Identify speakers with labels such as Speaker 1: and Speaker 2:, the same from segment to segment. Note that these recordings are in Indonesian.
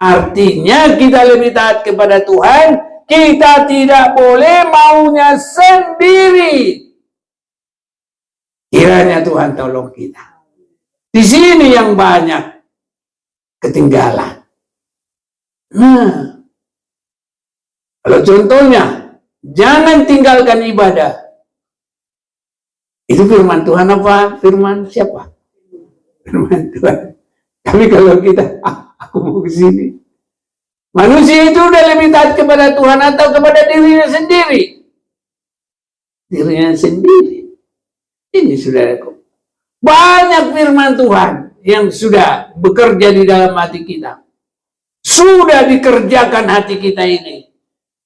Speaker 1: Artinya kita lebih taat kepada Tuhan, kita tidak boleh maunya sendiri. Kiranya Tuhan tolong kita. Di sini yang banyak ketinggalan. Nah, kalau contohnya, jangan tinggalkan ibadah. Itu firman Tuhan apa? Firman siapa? Firman Tuhan. Tapi kalau kita, aku mau ke sini. Manusia itu udah lebih taat kepada Tuhan atau kepada dirinya sendiri? Dirinya sendiri. Ini saudaraku. Banyak firman Tuhan yang sudah bekerja di dalam hati kita. Sudah dikerjakan hati kita ini.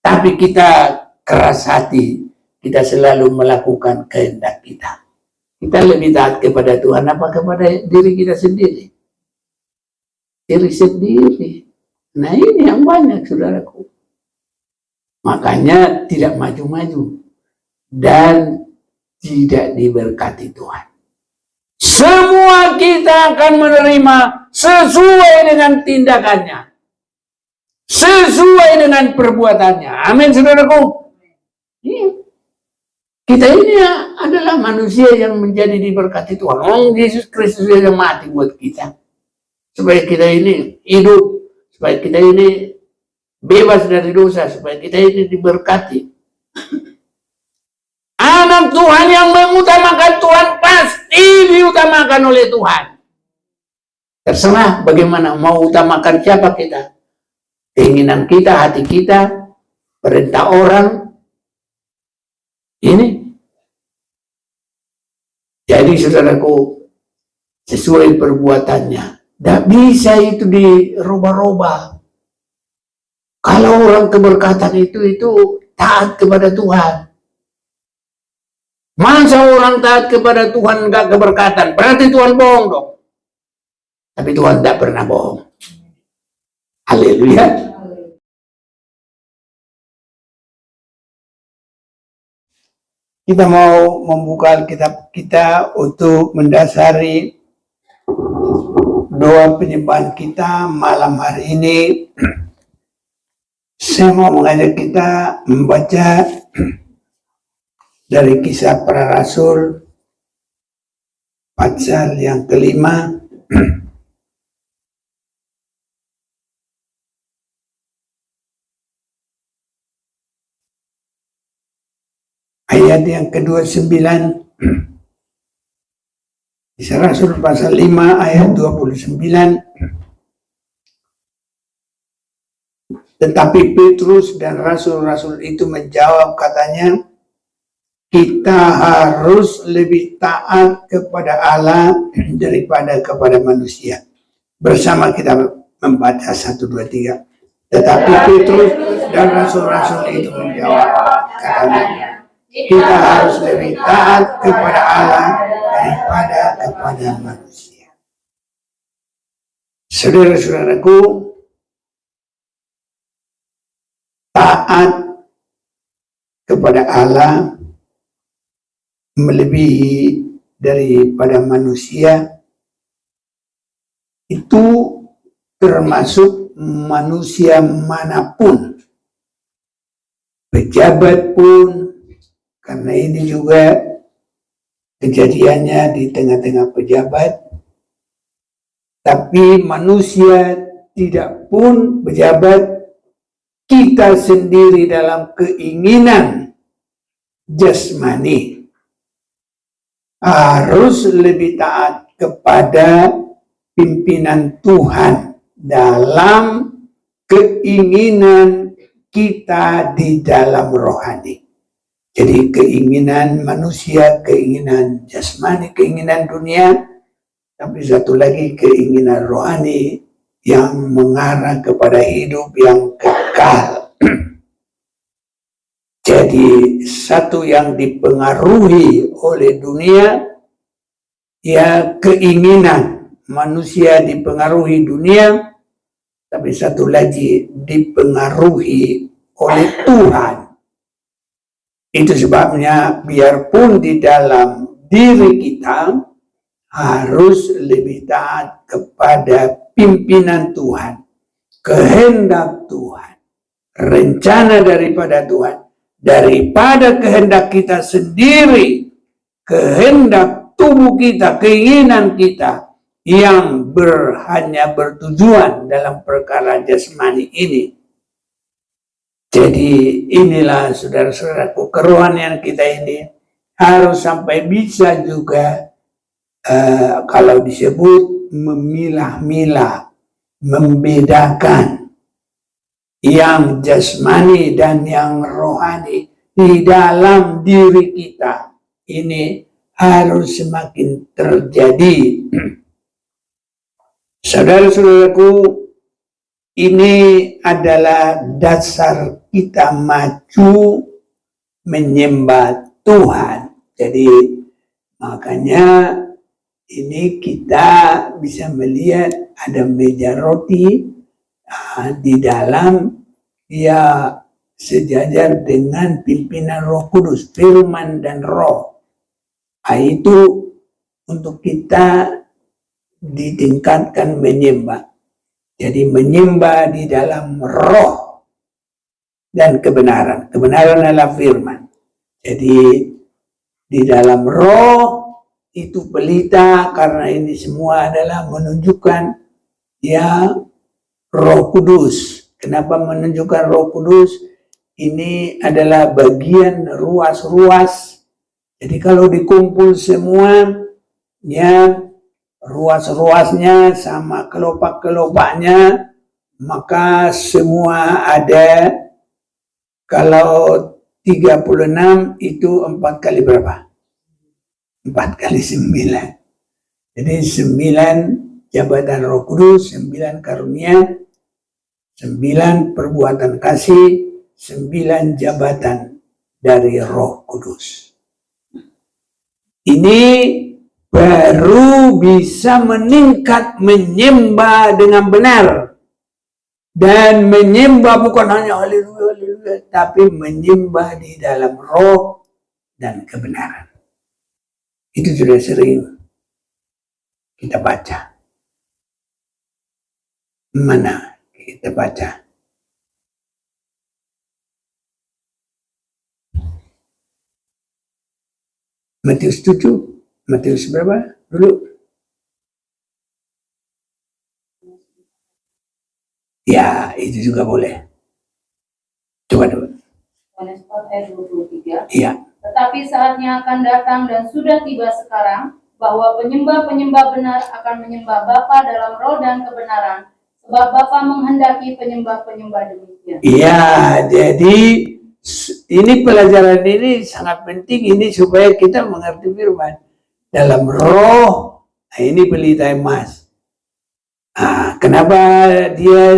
Speaker 1: Tapi kita keras hati. Kita selalu melakukan kehendak kita. Kita lebih taat kepada Tuhan apa kepada diri kita sendiri? Diri sendiri. Nah ini yang banyak saudaraku. Makanya tidak maju-maju. Dan tidak diberkati Tuhan. Semua kita akan menerima sesuai dengan tindakannya. Sesuai dengan perbuatannya. Amin saudaraku. Iya. Kita ini adalah manusia yang menjadi diberkati Tuhan. Oh, Yesus Kristus yang mati buat kita. Supaya kita ini hidup. Supaya kita ini bebas dari dosa. Supaya kita ini diberkati. Anak Tuhan yang mengutamakan Tuhan pasti diutamakan oleh Tuhan. Terserah bagaimana mau utamakan siapa kita. Keinginan kita, hati kita, perintah orang. Ini. Jadi saudaraku, sesuai perbuatannya. Tidak bisa itu dirubah-rubah. Kalau orang keberkatan itu taat kepada Tuhan. Masa orang taat kepada Tuhan enggak keberkatan? Berarti Tuhan bohong dong. Tapi Tuhan tidak pernah bohong. Haleluya. Kita mau membuka Alkitab kita untuk mendasari doa penyembahan kita malam hari ini. Saya mau mengajak kita membaca dari Kisah Para Rasul pasal yang kelima ayat yang ke-29. Kisah Rasul pasal 5 ayat 29. Tetapi Petrus dan rasul-rasul itu menjawab, katanya, kita harus lebih taat kepada Allah daripada kepada manusia. Bersama kita membaca 1, 2, 3. Tetapi Petrus dan rasul-rasul itu menjawab, katanya, kita harus lebih taat kepada Allah daripada kepada manusia. Saudara-saudaraku, taat kepada Allah melebihi daripada manusia itu termasuk manusia manapun, pejabat pun, karena ini juga kejadiannya di tengah-tengah pejabat, tapi manusia tidak pun pejabat, kita sendiri dalam keinginan jasmani harus lebih taat kepada pimpinan Tuhan dalam keinginan kita di dalam rohani. Jadi keinginan manusia, keinginan jasmani, keinginan dunia, tapi satu lagi keinginan rohani yang mengarah kepada hidup yang kekal. Jadi satu yang dipengaruhi oleh dunia, ya keinginan manusia dipengaruhi dunia, tapi satu lagi dipengaruhi oleh Tuhan. Itu sebabnya biarpun di dalam diri kita harus lebih taat kepada pimpinan Tuhan. kehendak Tuhan, rencana daripada Tuhan, daripada kehendak kita sendiri, kehendak tubuh kita, keinginan kita yang hanya bertujuan dalam perkara jasmani ini. Jadi inilah saudara-saudaraku, kerohanian kita ini harus sampai bisa juga kalau disebut memilah-milah, membedakan yang jasmani dan yang rohani di dalam diri kita. Ini harus semakin terjadi. Saudara-saudaraku, ini adalah dasar kita maju menyembah Tuhan. Jadi makanya ini kita bisa melihat ada meja roti di dalam, ya, sejajar dengan pimpinan Roh Kudus, firman dan roh. Itu untuk kita ditingkatkan menyembah. Jadi menyembah di dalam roh dan kebenaran. Kebenaran adalah firman. Jadi di dalam roh itu pelita, karena ini semua adalah menunjukkan ya Roh Kudus. Kenapa menunjukkan Roh Kudus? Ini adalah bagian ruas-ruas. Jadi kalau dikumpul semua, ya ruas-ruasnya sama kelopak-kelopaknya, maka semua ada. Kalau 36 itu 4 kali berapa? 4 kali 9. Jadi 9 jabatan Roh Kudus, 9 karunia, 9 perbuatan kasih, 9 jabatan dari Roh Kudus. Ini baru bisa meningkat menyembah dengan benar. Dan menyembah bukan hanya haleluya, haleluya, tapi menyembah di dalam roh dan kebenaran. Itu sudah sering kita baca. Mana kita baca? Matius 7, Matius berapa dulu? Ya, itu juga boleh. Coba dulu.
Speaker 2: Yohanes 4 ayat 23.
Speaker 1: Iya.
Speaker 2: Tetapi saatnya akan datang dan sudah tiba sekarang, bahwa penyembah-penyembah benar akan menyembah Bapa dalam roh dan kebenaran, sebab Bapa menghendaki penyembah-penyembah demikian.
Speaker 1: Iya, jadi ini pelajaran ini sangat penting ini supaya kita mengerti firman. Dalam roh, ini pelita emas. Kenapa dia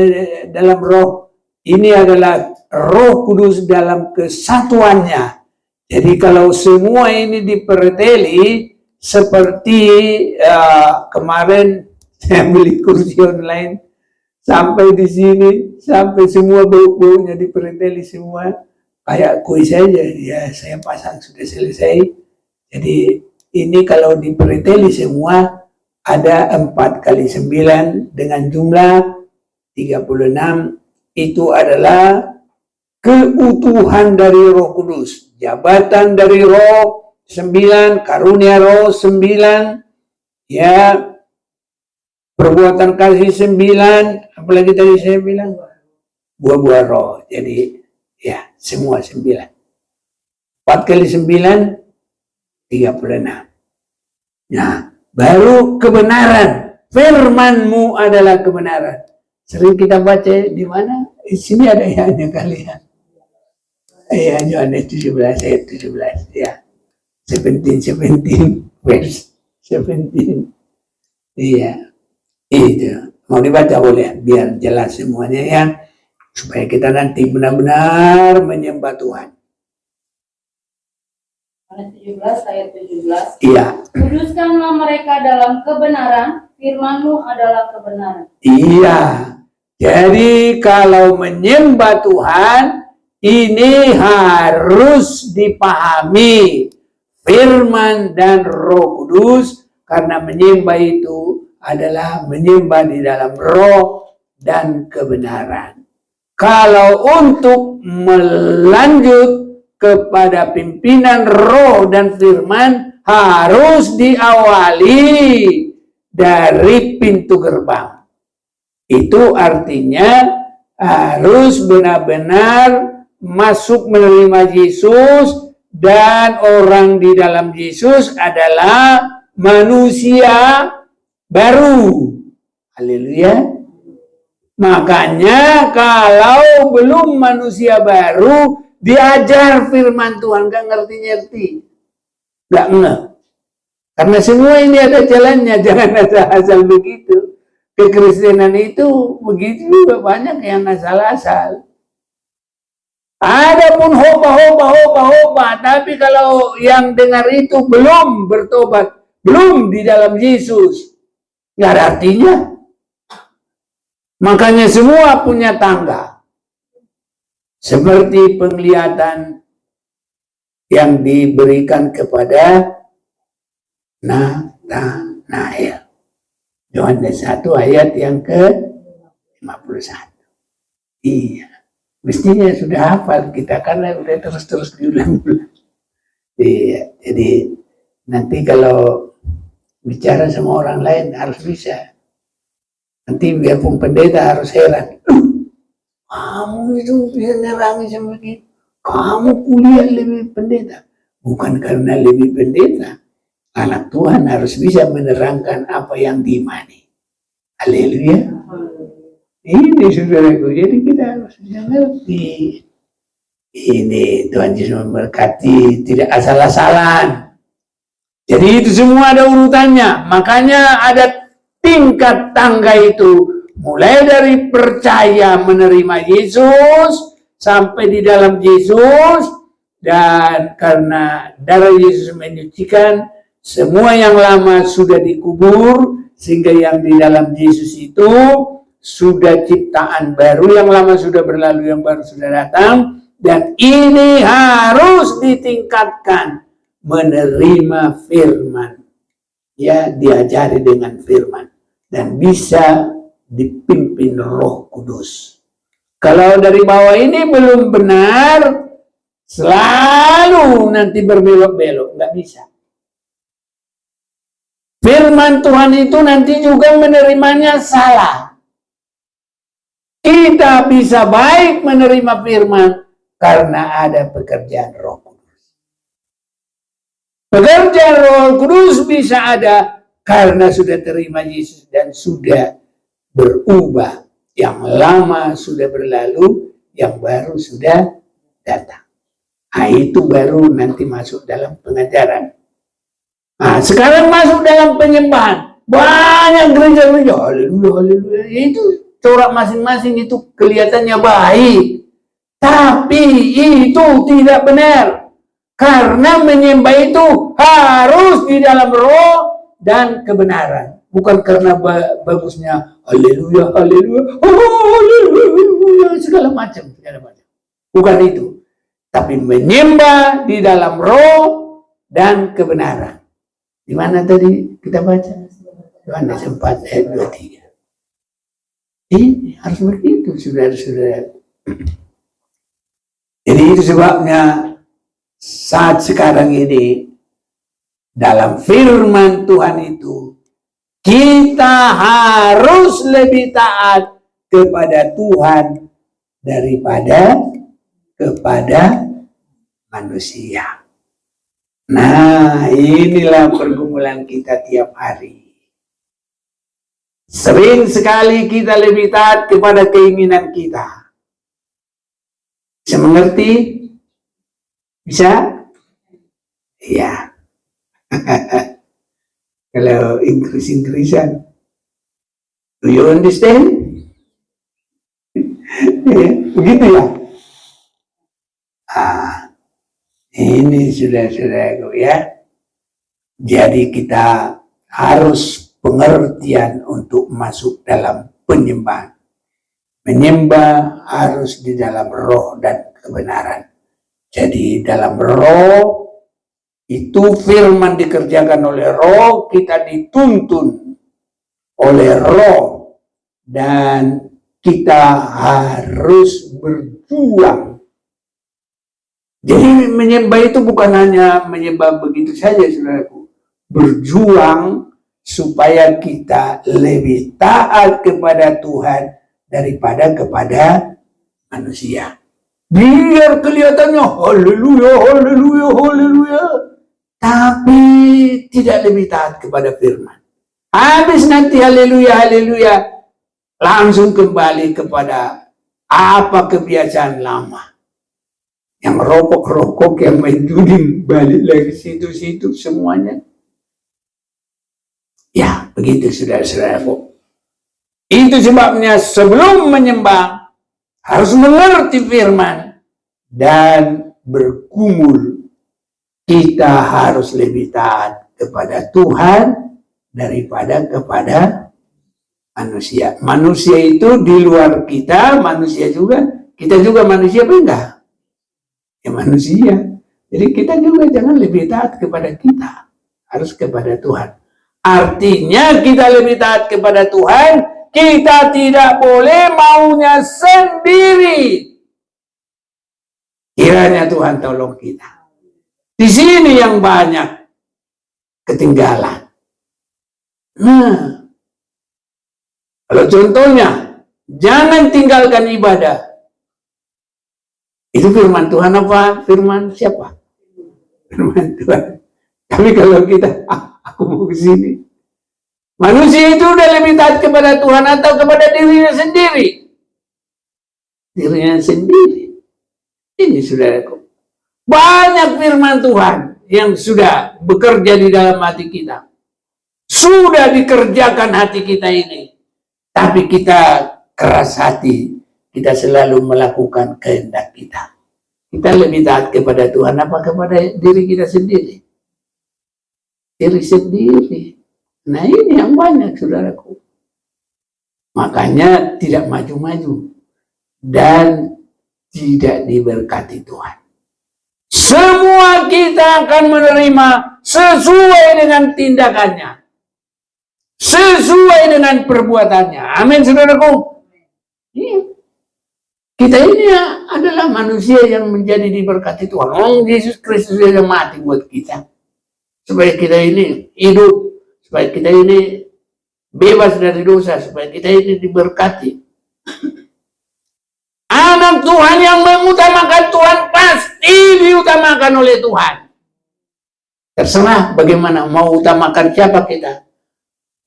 Speaker 1: dalam roh? Ini adalah Roh Kudus dalam kesatuannya. Jadi kalau semua ini diperteli seperti kemarin saya beli kursi online sampai di sini, sampai semua bau-baunya diperteli semua kayak kuis saja. Ya saya pasang sudah selesai. Jadi ini kalau diperteli semua ada 4 kali 9 dengan jumlah 36. Itu adalah keutuhan dari Roh Kudus. Jabatan dari Roh 9, karunia Roh 9, ya, perbuatan kasih 9, apalagi tadi saya bilang buah-buah Roh. Jadi ya semua 9. 4 kali 9 36. Nah, baru kebenaran. Firman-Mu adalah kebenaran. Sering kita baca di mana? Di sini ada ayatnya kalian. Ya, Yohanes 17 ayat 17 ya. 17 verse 17. Iya. Itu. Mau dibaca boleh biar jelas semuanya ya. Supaya kita nanti benar-benar menyembah Tuhan.
Speaker 2: Yohanes 17 ayat 17.
Speaker 1: Iya.
Speaker 2: Kuduskanlah mereka dalam kebenaran, firman-Mu adalah kebenaran.
Speaker 1: Iya. Jadi kalau menyembah Tuhan, ini harus dipahami firman dan Roh Kudus, karena menyembah itu adalah menyembah di dalam roh dan kebenaran. Kalau untuk melanjut kepada pimpinan roh dan firman, harus diawali dari pintu gerbang. Itu artinya harus benar-benar masuk menerima Yesus, dan orang di dalam Yesus adalah manusia baru. Haleluya. Makanya kalau belum manusia baru, diajar firman Tuhan, gak ngerti-ngerti. Gak ngeh. Karena semua ini ada jalannya, jangan asal-asal begitu. Kekristenan itu begitu juga, banyak yang asal-asal. Ada pun hoba, tapi kalau yang dengar itu belum bertobat, belum di dalam Yesus, gak ada artinya. Makanya semua punya tangga. Seperti penglihatan yang diberikan kepada Nathanael. Yohanes 1 ayat yang ke-51. Iya. Mestinya sudah hafal kita, karena udah terus diulang-ulang. Iya. Jadi nanti kalau bicara sama orang lain harus bisa. Nanti biarpun pendeta harus heran. Kamu itu bisa nerangi sama gitu. Kamu kuliah lebih pendeta. Bukan karena lebih pendeta. Anak Tuhan harus bisa menerangkan apa yang diimani. Haleluya. Ini saudaraku. Jadi kita harus bisa ngerti. Ini Tuhan Yesus memberkati. Tidak asal-asalan. Jadi itu semua ada urutannya. Makanya ada tingkat tangga itu, mulai dari percaya menerima Yesus sampai di dalam Yesus, dan karena darah Yesus menyucikan, semua yang lama sudah dikubur, sehingga yang di dalam Yesus itu sudah ciptaan baru, yang lama sudah berlalu, yang baru sudah datang, dan ini harus ditingkatkan, menerima firman. Ya, diajari dengan firman dan bisa dipimpin Roh Kudus. Kalau dari bawah ini belum benar, selalu nanti berbelok-belok, nggak bisa. Firman Tuhan itu nanti juga menerimanya salah. Kita bisa baik menerima firman karena ada pekerjaan Roh Kudus. Pekerjaan Roh Kudus bisa ada karena sudah terima Yesus dan sudah berubah. Yang lama sudah berlalu, yang baru sudah datang. Nah, itu baru nanti masuk dalam pengajaran. Nah, sekarang masuk dalam penyembahan. Banyak gereja-gereja, haleluya, haleluya. Itu corak masing-masing itu kelihatannya baik. Tapi itu tidak benar. Karena menyembah itu harus di dalam roh dan kebenaran. Bukan karena bagusnya haleluya, haleluya, haleluya, segala macam. Bukan itu. Tapi menyembah di dalam roh dan kebenaran. Di mana tadi kita baca? Yohanes 4 ayat 23. Ini harus begitu, saudara-saudara. Jadi itu sebabnya saat sekarang ini dalam firman Tuhan itu kita harus lebih taat kepada Tuhan daripada kepada manusia. Nah, inilah pergumulan kita tiap hari. Sering sekali kita lebih taat kepada keinginan kita. Bisa mengerti? Bisa? Iya. Kalau Inggris-Inggrisan, do you understand? Begitu ya? Ini sudah-sudah ya. Jadi kita harus pengertian untuk masuk dalam penyembahan. Menyembah harus di dalam roh dan kebenaran. Jadi dalam roh itu firman dikerjakan oleh roh, kita dituntun oleh roh, dan kita harus berjuang. Jadi menyembah itu bukan hanya menyembah begitu saja, saudaraku. Berjuang supaya kita lebih taat kepada Tuhan daripada kepada manusia. Biar kelihatannya haleluya, haleluya, haleluya, tapi tidak lebih taat kepada firman. Habis nanti haleluya, haleluya, langsung kembali kepada apa kebiasaan lama. Yang rokok-rokok, yang main judi, balik lagi situ-situ semuanya. Ya, begitu saudara-saudaraku. Itu sebabnya sebelum menyembah, harus mengerti firman dan bergumul. Kita harus lebih taat kepada Tuhan daripada kepada manusia. Manusia itu di luar kita, manusia juga. Kita juga manusia, apa enggak? Ya manusia. Jadi kita juga jangan lebih taat kepada kita, harus kepada Tuhan. Artinya kita lebih taat kepada Tuhan, kita tidak boleh maunya sendiri. Kiranya Tuhan tolong kita. Di sini yang banyak ketinggalan. Nah, kalau contohnya, jangan tinggalkan ibadah. Itu firman Tuhan apa? Firman siapa? Firman Tuhan. Tapi kalau kita, aku mau ke sini. Manusia itu udah lebih taat kepada Tuhan atau kepada dirinya sendiri? Dirinya sendiri. Ini saudaraku. Banyak firman Tuhan yang sudah bekerja di dalam hati kita. Sudah dikerjakan hati kita ini. Tapi kita keras hati. Kita selalu melakukan kehendak kita. Kita lebih taat kepada Tuhan apa kepada diri kita sendiri? Diri sendiri. Nah ini yang banyak saudaraku. Makanya tidak maju-maju. Dan tidak diberkati Tuhan. Semua kita akan menerima sesuai dengan tindakannya. Sesuai dengan perbuatannya. Amin saudaraku. Iya. Kita ini adalah manusia yang menjadi diberkati Tuhan. Oh, Yesus Kristus yang mati buat kita. Supaya kita ini hidup. Supaya kita ini bebas dari dosa. Supaya kita ini diberkati. Anak Tuhan yang mengutamakan Tuhan pasti diutamakan oleh Tuhan. Terserah bagaimana mau utamakan siapa kita.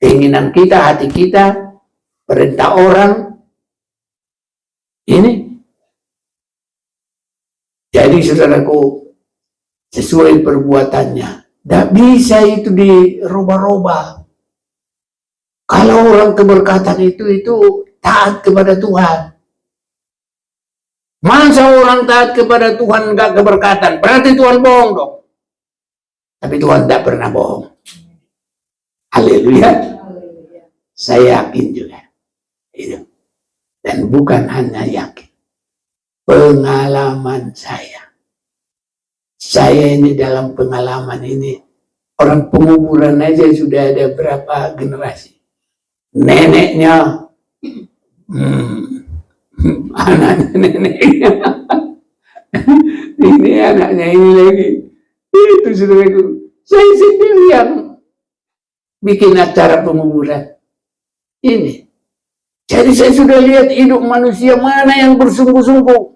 Speaker 1: Keinginan kita, hati kita, perintah orang. Ini. Jadi saudaraku, sesuai perbuatannya. Tidak bisa itu dirubah-rubah. Kalau orang keberkatan itu taat kepada Tuhan. Masa orang taat kepada Tuhan enggak keberkatan? Berarti Tuhan bohong dong. Tapi Tuhan tidak pernah bohong. Haleluya. Saya yakin juga. Itu. Dan bukan hanya yakin. Pengalaman saya. Saya ini dalam pengalaman ini. Orang penguburan aja sudah ada berapa generasi. Neneknya. Anaknya neneknya. Ini anaknya ini lagi. Itu saudaraku. Saya sendiri yang bikin acara penguburan. Ini. Jadi saya sudah lihat hidup manusia mana yang bersungguh-sungguh.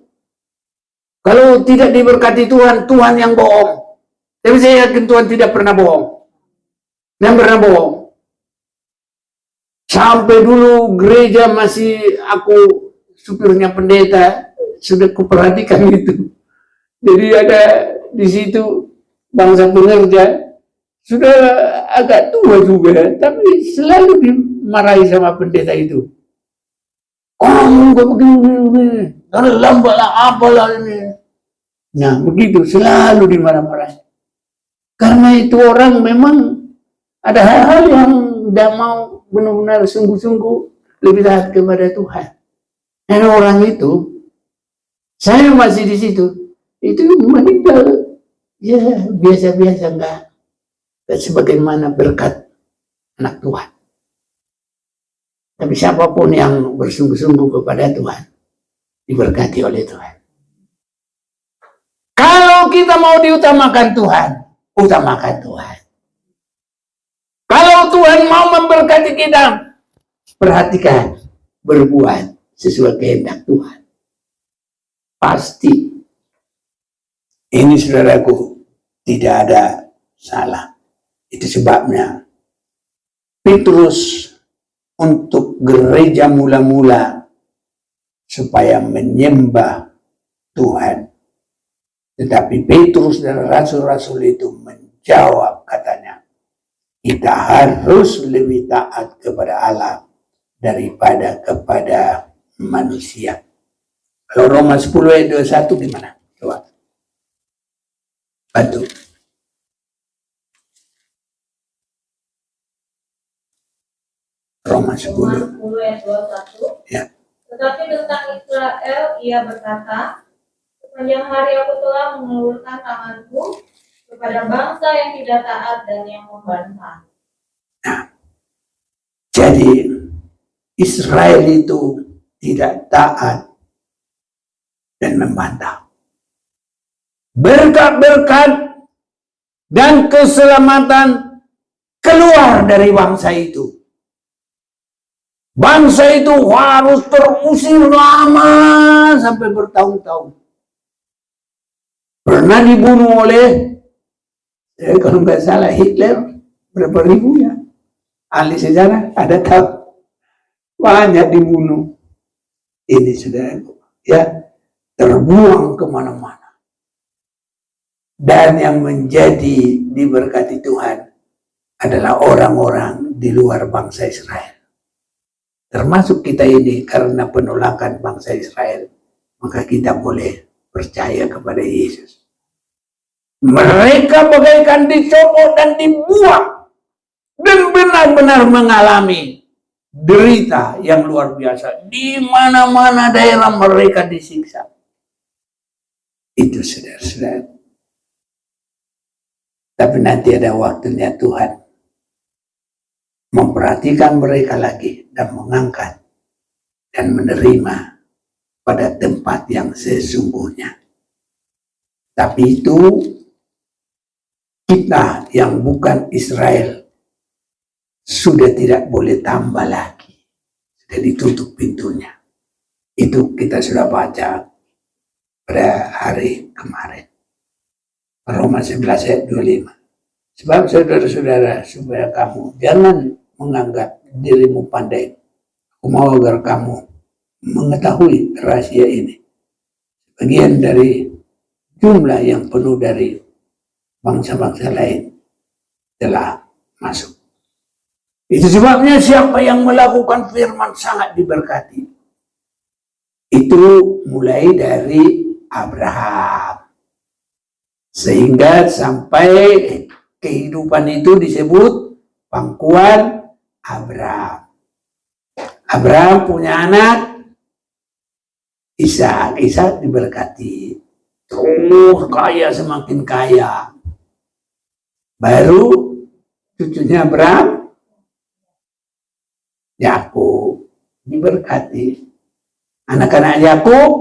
Speaker 1: Kalau tidak diberkati Tuhan, Tuhan yang bohong. Tapi saya yakin Tuhan tidak pernah bohong. Dan pernah bohong. Sampai dulu gereja masih aku supirnya pendeta, sudah kuperhatikan itu. Jadi ada di situ bangsa pengerja, sudah agak tua juga, tapi selalu dimarahi sama pendeta itu. Kamu gak begini, karena lambat lah, apalah ini. Nah begitu, selalu dimarah-marahi. Karena itu orang memang ada hal-hal yang tidak mau benar-benar sungguh-sungguh lebih taat kepada Tuhan. Dan orang itu, saya masih di situ, itu meninggal, ya biasa-biasa enggak. Dan sebagaimana berkat anak Tuhan. Tapi siapapun yang bersungguh-sungguh kepada Tuhan, diberkati oleh Tuhan. Kalau kita mau diutamakan Tuhan, utamakan Tuhan. Kalau Tuhan mau memberkati kita, perhatikan, berbuat sesuai kehendak Tuhan. Pasti. Ini saudaraku, tidak ada salah. Itu sebabnya Petrus untuk gereja mula-mula supaya menyembah Tuhan. Tetapi Petrus dan rasul-rasul itu menjawab, katanya, kita harus lebih taat kepada Allah daripada kepada manusia. Kalau Roma 10 ayat 21 gimana? Coba. Bantu. Roma 10
Speaker 2: ayat 21.
Speaker 1: Ya.
Speaker 2: Tetapi tentang Israel ia berkata, sepanjang hari aku telah mengulurkan tanganku kepada bangsa yang tidak taat dan yang membantah.
Speaker 1: Nah, jadi Israel itu tidak taat dan membantah. Berkat-berkat dan keselamatan keluar dari bangsa itu. Bangsa itu harus terusir lama sampai bertahun-tahun. Pernah dibunuh oleh, kalau nggak salah, Hitler, berapa ribu ya? Ahli sejarah ada tahu, banyak dibunuh. Ini sudah ya terbuang kemana-mana. Dan yang menjadi diberkati Tuhan adalah orang-orang di luar bangsa Israel. Termasuk kita ini, karena penolakan bangsa Israel, maka kita boleh percaya kepada Yesus. Mereka bagaikan dicopot dan dibuang, dan benar-benar mengalami derita yang luar biasa. Di mana-mana daerah mereka disiksa. Itu saudara-saudara. Tapi nanti ada waktunya Tuhan memperhatikan mereka lagi dan mengangkat dan menerima pada tempat yang sesungguhnya. Tapi itu kita yang bukan Israel sudah tidak boleh tambah lagi. Sudah ditutup pintunya. Itu kita sudah baca pada hari kemarin. Roma 11 ayat 25. Sebab saudara-saudara, supaya kamu jangan menganggap dirimu pandai. Aku mau agar kamu mengetahui rahasia ini. Bagian dari jumlah yang penuh dari bangsa-bangsa lain telah masuk. Itu sebabnya siapa yang melakukan firman sangat diberkati. Itu mulai dari Abraham. Sehingga sampai kehidupan itu disebut pangkuan Abraham. Abraham punya anak Ishak. Ishak diberkati. Terus kaya semakin kaya. Baru cucunya Abraham, Yakub diberkati. Anak-anak Yakub,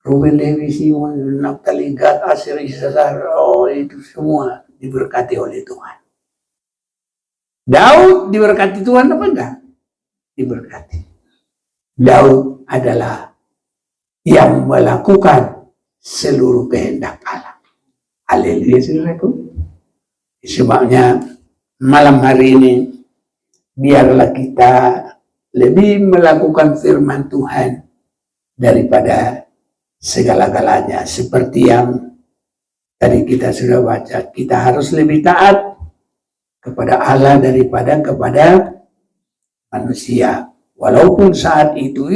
Speaker 1: Ruben, Lewi, Simon, Naftali, Gad, Aser, Issakhar, itu semua diberkati oleh Tuhan. Daud diberkati Tuhan apa enggak? Diberkati. Daud adalah yang melakukan seluruh kehendak Allah. Haleluya, saudaraku. Sebabnya malam hari ini biarlah kita lebih melakukan firman Tuhan daripada segala-galanya. Seperti yang tadi kita sudah baca, kita harus lebih taat kepada Allah daripada kepada manusia. Walaupun saat itu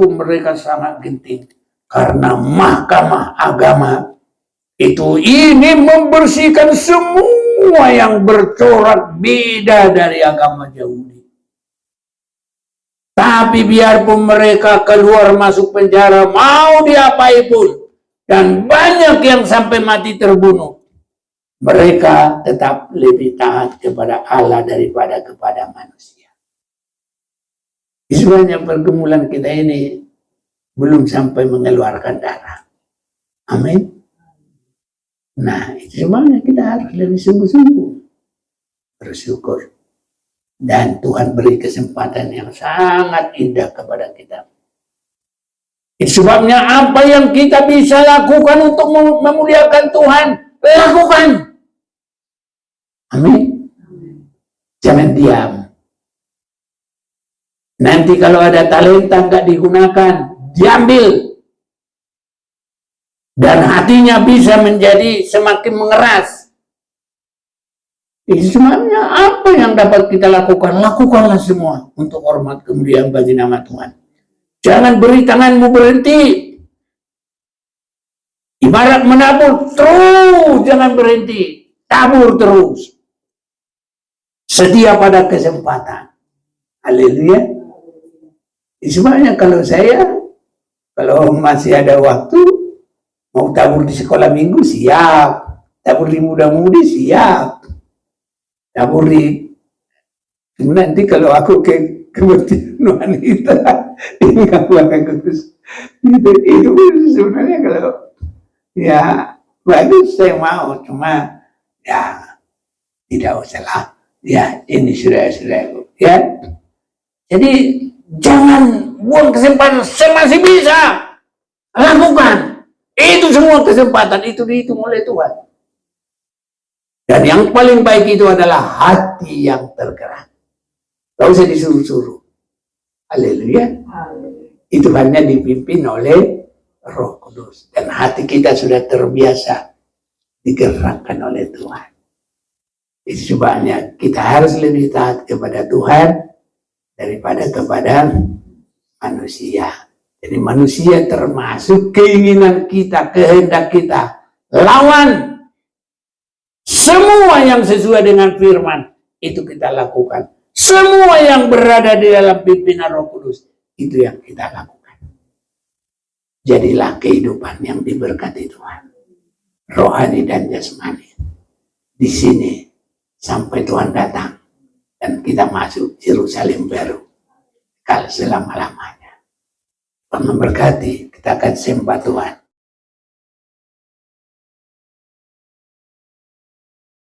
Speaker 1: mereka sangat genting. Karena mahkamah agama itu ini membersihkan semua yang bercorak beda dari agama Yahudi. Tapi biarpun mereka keluar masuk penjara, mau diapai pun, dan banyak yang sampai mati terbunuh, mereka tetap lebih taat kepada Allah daripada kepada manusia. Sebenarnya pergumulan kita ini belum sampai mengeluarkan darah. Amin. Nah, itu sebenarnya kita harus lebih sungguh-sungguh bersyukur. Dan Tuhan beri kesempatan yang sangat indah kepada kita. Itu sebabnya apa yang kita bisa lakukan untuk memuliakan Tuhan, lakukan. Amin. Jangan diam. Nanti kalau ada talenta nggak digunakan, diambil. Dan hatinya bisa menjadi semakin mengeras. Itu sebenarnya apa yang dapat kita lakukan? Lakukanlah semua untuk hormat kemuliaan bagi nama Tuhan. Jangan beri tanganmu berhenti. Ibarat menabur, terus jangan berhenti. Tabur terus. Sedia pada kesempatan. Haleluya. Sebenarnya kalau masih ada waktu, mau tabur di sekolah minggu, siap. Tabur di muda-mudi, siap. Tabur di... Nanti kalau aku kebaktian wanita, ingat bagus. Itu sebenarnya kalau... Ya, bagus saya mau. Cuma, ya, tidak usah lah. Ya, ini sudah. Ya. Jadi, jangan buang kesempatan, masih bisa. Lakukan. Itu semua kesempatan, itu mulai Tuhan. Dan yang paling baik itu adalah hati yang tergerak. Gak usah disuruh-suruh. Haleluya. Itu hanya dipimpin oleh Roh Kudus. Dan hati kita sudah terbiasa digerakkan oleh Tuhan. Itu sebabnya kita harus lebih taat kepada Tuhan daripada kepada manusia. Jadi manusia termasuk keinginan kita, kehendak kita. Lawan semua yang sesuai dengan firman, itu kita lakukan. Semua yang berada di dalam pimpinan Roh Kudus, itu yang kita lakukan. Jadilah kehidupan yang diberkati Tuhan. Rohani dan jasmani. Di sini sampai Tuhan datang. Dan kita masuk Yerusalem baru. Kalau selama-lamanya. Tuhan memberkati, kita akan sembah Tuhan.